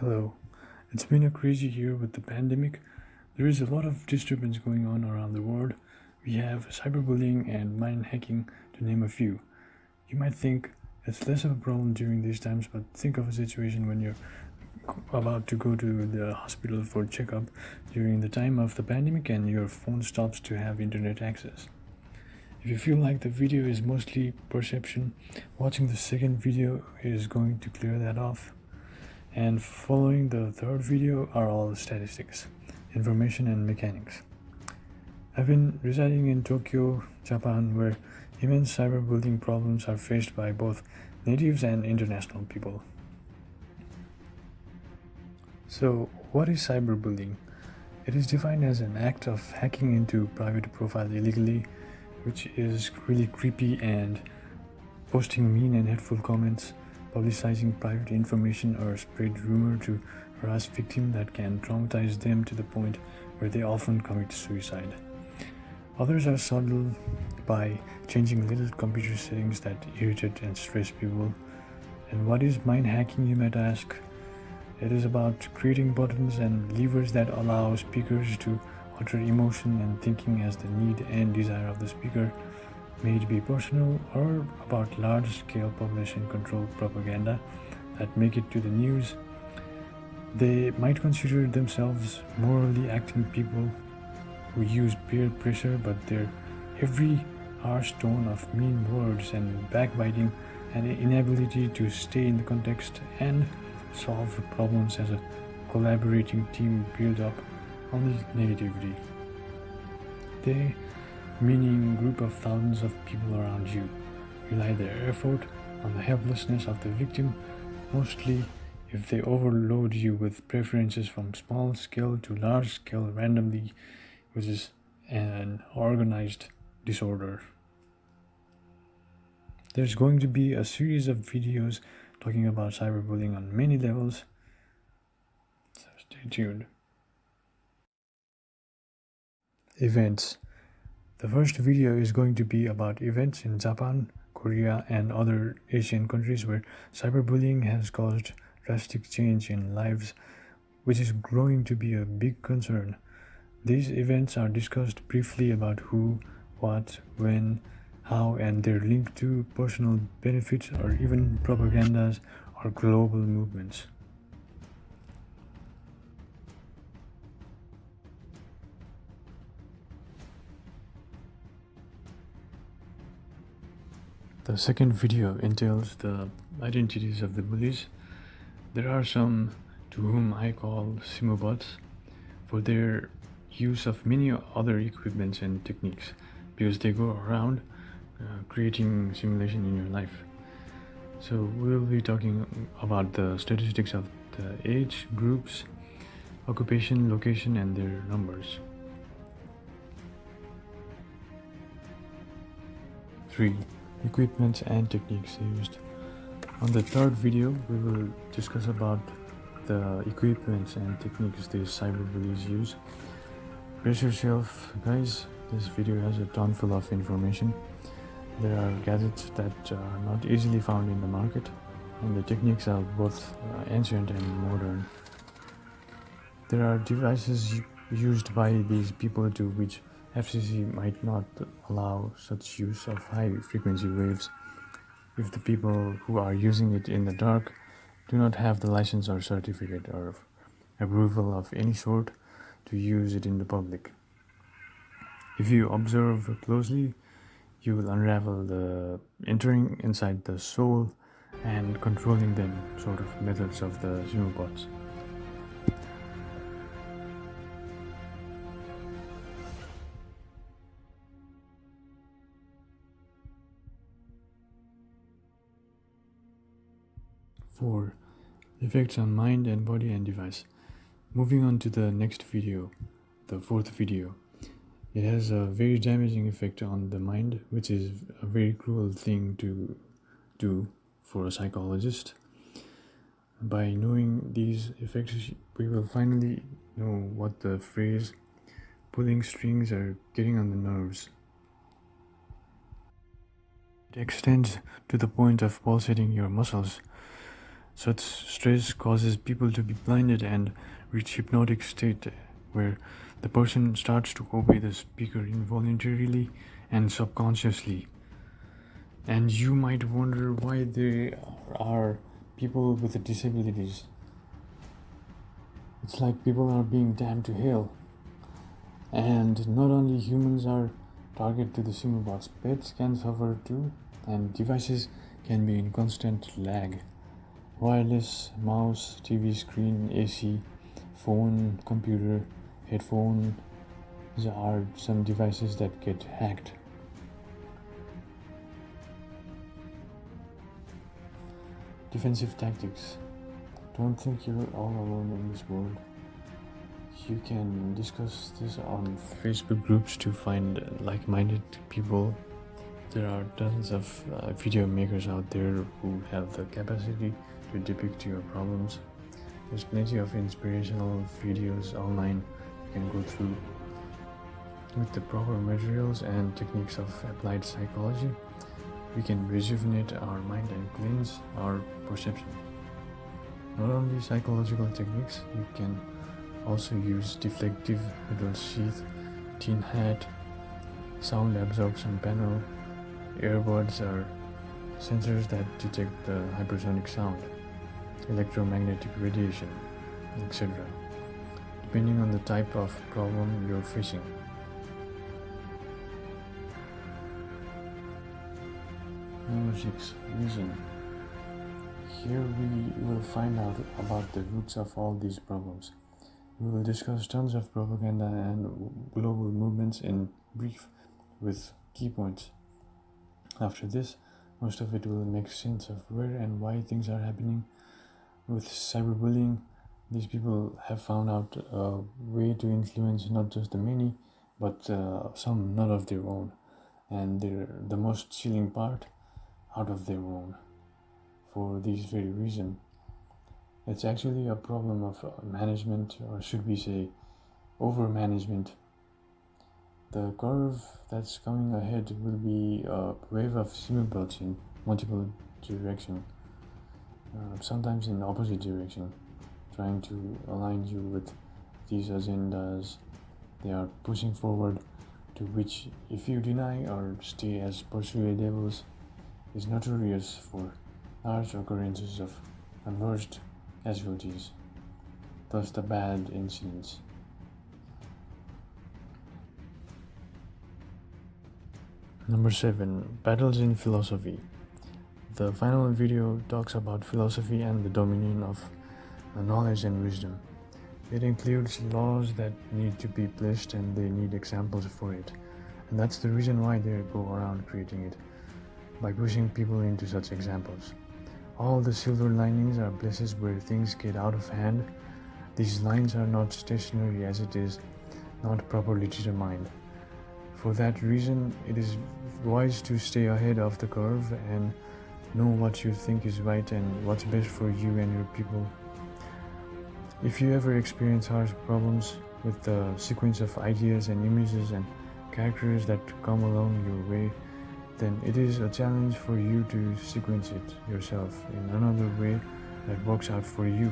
Hello. It's been a crazy year with the pandemic. There is a lot of disturbance going on around the world. We have cyberbullying and mind hacking, to name a few. You might think it's less of a problem during these times, but think of a situation when you're about to go to the hospital for checkup during the time of the pandemic and your phone stops to have internet access. If you feel like the video is mostly perception, watching the second video is going to clear that off. And following the third video are all statistics, information and mechanics. I've been residing in Tokyo, Japan, where immense cyberbullying problems are faced by both natives and international people. So, what is cyberbullying? It is defined as an act of hacking into private profile illegally, which is really creepy, and posting mean and hateful comments, publicizing private information, or spread rumor to harass victims that can traumatize them to the point where they often commit suicide. Others are subtle by changing little computer settings that irritate and stress people. And what is mind hacking, you might ask? It is about creating buttons and levers that allow speakers to alter emotion and thinking as the need and desire of the speaker, may it be personal or about large-scale population control propaganda that make it to the news. They might consider themselves morally acting people who use peer pressure, but their every harsh tone of mean words and backbiting and inability to stay in the context and solve problems as a collaborating team build up only negativity. They, meaning group of thousands of people around you, rely their effort on the helplessness of the victim, mostly if they overload you with preferences from small scale to large scale randomly, which is an organized disorder. There's going to be a series of videos talking about cyberbullying on many levels, so stay tuned. Events. The first video is going to be about events in Japan, Korea, and other Asian countries where cyberbullying has caused drastic change in lives, which is growing to be a big concern. These events are discussed briefly about who, what, when, how, and their link to personal benefits or even propagandas or global movements. The second video entails the identities of the bullies. There are some to whom I call simobots for their use of many other equipments and techniques because they go around creating simulation in your life. So we'll be talking about the statistics of the age groups, occupation, location, and their numbers. 3. Equipments and techniques used. On the third video, we will discuss about the equipments and techniques these cyberbullies use. Brace yourself, guys. This video has a ton full of information. There are gadgets that are not easily found in the market, and the techniques are both ancient and modern. There are devices used by these people to which FCC might not allow such use of high frequency waves if the people who are using it in the dark do not have the license or certificate or approval of any sort to use it in the public. If you observe closely, you will unravel the entering inside the soul and controlling them sort of methods of the xenobots. Four, effects on mind and body and device. Moving on to the next video, the fourth video. It has a very damaging effect on the mind, which is a very cruel thing to do for a psychologist. By knowing these effects, we will finally know what the phrase pulling strings are getting on the nerves. It extends to the point of pulsating your muscles. Such stress causes people to be blinded and reach hypnotic state where the person starts to obey the speaker involuntarily and subconsciously. And you might wonder why there are people with disabilities. It's like people are being damned to hell. And not only humans are target to the simulbots, pets can suffer too, and devices can be in constant lag. Wireless, mouse, TV screen, AC, phone, computer, headphone are some devices that get hacked. Defensive tactics. Don't think you're all alone in this world. You can discuss this on Facebook groups to find like-minded people. There are tons of video makers out there who have the capacity to depict your problems. There's plenty of inspirational videos online you can go through. With the proper materials and techniques of applied psychology, we can rejuvenate our mind and cleanse our perception. Not only psychological techniques, you can also use deflective metal sheath, tin hat, sound absorption panel. Earbuds are sensors that detect the hypersonic sound, electromagnetic radiation, etc., depending on the type of problem you're facing. Number 6. Vision. Here we will find out about the roots of all these problems. We will discuss tons of propaganda and global movements in brief with key points. After this, most of it will make sense of where and why things are happening. With cyberbullying, these people have found out a way to influence not just the many, but some not of their own. And they're the most chilling part, out of their own. For this very reason, it's actually a problem of management, or should we say over management. The curve that's coming ahead will be a wave of simulbots in multiple directions, sometimes in opposite direction, trying to align you with these agendas they are pushing forward, to which, if you deny or stay as persuadables, is notorious for large occurrences of converged casualties, thus the bad incidents. Number 7. Battles in philosophy. The final video talks about philosophy and the dominion of knowledge and wisdom. It includes laws that need to be placed and they need examples for it. And that's the reason why they go around creating it, by pushing people into such examples. All the silver linings are places where things get out of hand. These lines are not stationary, as it is not properly determined. For that reason, it is wise to stay ahead of the curve and know what you think is right and what's best for you and your people. If you ever experience harsh problems with the sequence of ideas and images and characters that come along your way, then it is a challenge for you to sequence it yourself in another way that works out for you.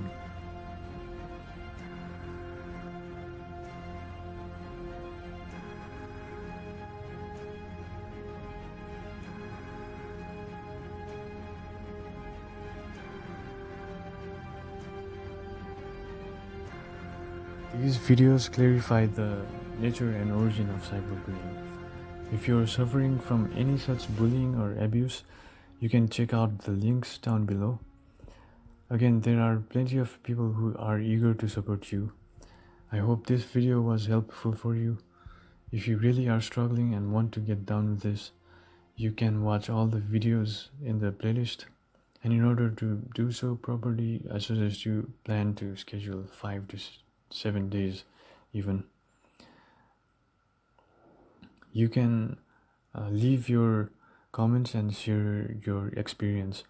These videos clarify the nature and origin of cyberbullying. If you're suffering from any such bullying or abuse, you can check out the links down below. Again, there are plenty of people who are eager to support you. I hope this video was helpful for you. If you really are struggling and want to get down with this, you can watch all the videos in the playlist. And in order to do so properly, I suggest you plan to schedule 5 to 7 days even. You can leave your comments and share your experience.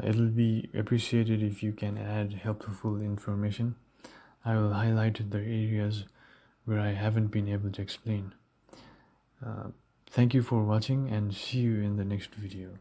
It'll be appreciated if you can add helpful information. I will highlight the areas where I haven't been able to explain. Thank you for watching and see you in the next video.